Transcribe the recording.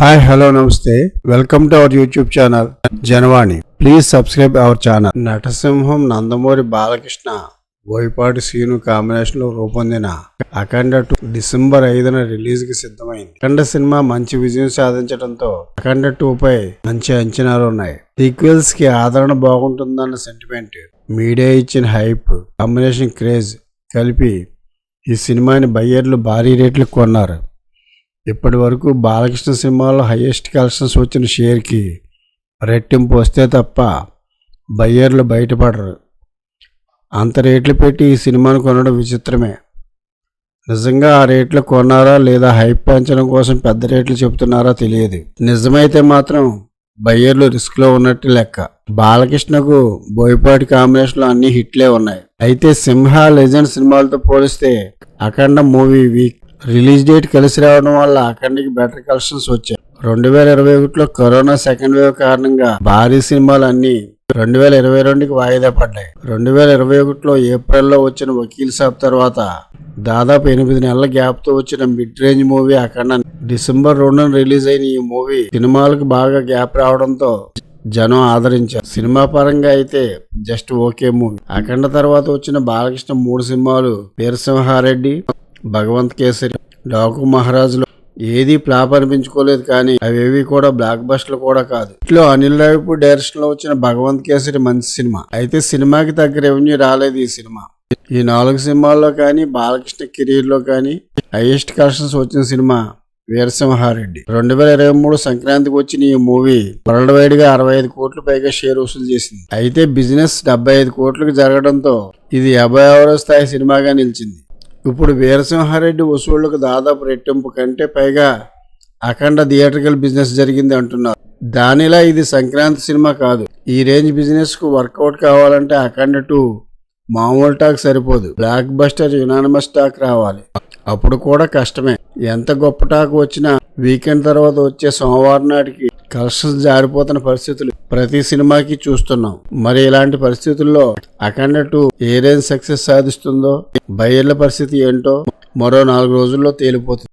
Hi hello namaste welcome to our YouTube channel Janavani. Please subscribe our channel. నటసింహం Nandamuri Balakrishna Boyapati Seenu combination లో రూపొందిన అఖండ 2 December 5న release కి సిద్ధమైంది. అఖండ సినిమా మంచి విజయం సాధించడంతో అఖండ 2 పై మంచి అంచనాలు ఉన్నాయి. సీక్వెల్స్ కి ఆదరణ బాగుంటుందన్న సెంటిమెంట్, మీడియా ఇచ్చిన హైప్, కాంబినేషన్ క్రేజ్ కలిపి ఈ సినిమాని బయ్యర్లు భారీ రేట్లు కొన్నారు. ఇప్పటి వరకు బాలకృష్ణ సినిమాలో హైయెస్ట్ కలెక్షన్స్ వచ్చిన షేర్కి రెట్టింపు వస్తే తప్ప బయ్యర్లు బయటపడరు. అంత రేట్లు పెట్టి ఈ సినిమాను కొనడం విచిత్రమే. నిజంగా ఆ రేట్లు కొన్నారా లేదా హైప్ పెంచడం కోసం పెద్ద రేట్లు చెబుతున్నారా తెలియదు. నిజమైతే మాత్రం బయ్యర్లు రిస్క్లో ఉన్నట్టు లెక్క. బాలకృష్ణకు బోయపాటి కాంబినేషన్లో అన్ని హిట్లే ఉన్నాయి. అయితే సింహ, లెజెండ్ సినిమాలతో పోలిస్తే అఖండ మూవీ వీక్. రిలీజ్ డేట్ కలిసి రావడం వల్ల అఖండకి బెటర్ కలెక్షన్స్ వచ్చాయి. 2021లో కరోనా సెకండ్ వేవ్ కారణంగా భారీ సినిమాలు అన్ని 2022కి వాయిదా పడ్డాయి. 2021లో ఏప్రిల్లో వచ్చిన వకీల్ సాబ్ తర్వాత దాదాపు 8 నెలల గ్యాప్ తో వచ్చిన మిడ్ రేంజ్ మూవీ అఖండ. డిసెంబర్ 2న రిలీజ్ అయిన ఈ మూవీ సినిమాలకు బాగా గ్యాప్ రావడంతో జనం ఆదరించారు. సినిమా పరంగా అయితే జస్ట్ ఓకే మూవీ. అఖండ తర్వాత వచ్చిన బాలకృష్ణ 3 సినిమాలు వీరసింహారెడ్డి, భగవంత్ కేసరి, డాకు మహారాజులో ఏది ఫ్లాప్ అనిపించుకోలేదు. కానీ అవేవి కూడా బ్లాక్ బస్టర్లు కూడా కాదు. ఇట్లో అనిల్ రావిపూడి డైరెక్షన్ లో వచ్చిన భగవంత్ కేసరి మంచి సినిమా. అయితే సినిమాకి తగ్గ రెవెన్యూ రాలేదు ఈ సినిమా. ఈ 4 సినిమాల్లో కానీ బాలకృష్ణ కెరీర్ లో కానీ హైయెస్ట్ కలెక్షన్స్ వచ్చిన సినిమా వీరసింహారెడ్డి. 2023 సంక్రాంతికి వచ్చిన ఈ మూవీ వరల్డ్ వైడ్ గా 65 కోట్ల పైగా షేర్ వసూలు చేసింది. అయితే బిజినెస్ 75 కోట్లకు జరగడంతో ఇది అభయావర స్థాయి సినిమాగా నిలిచింది. ఇప్పుడు వీరసింహారెడ్డి వసూళ్లకు దాదాపు రెట్టింపు కంటే పైగా అఖండ థియేట్రికల్ బిజినెస్ జరిగింది అంటున్నారు. దానిలా ఇది సంక్రాంతి సినిమా కాదు. ఈ రేంజ్ బిజినెస్ కు వర్కౌట్ కావాలంటే అఖండ 2 మామూలు టాక్ సరిపోదు. బ్లాక్ బస్టర్ యునానిమస్ టాక్ రావాలి. అప్పుడు కూడా కష్టమే. ఎంత గొప్ప టాక్ వచ్చినా వీకెండ్ తర్వాత వచ్చే సోమవారం నాటికి కలెక్షన్స్ జారిపోతున్న పరిస్థితులు ప్రతి సినిమాకి చూస్తున్నాం. మరి ఇలాంటి పరిస్థితుల్లో అఖండ 2 ఏ రేంజ్ సక్సెస్ సాధిస్తుందో, బయ్యర్ల పరిస్థితి ఏంటో మరో 4 రోజుల్లో తేలిపోతుంది.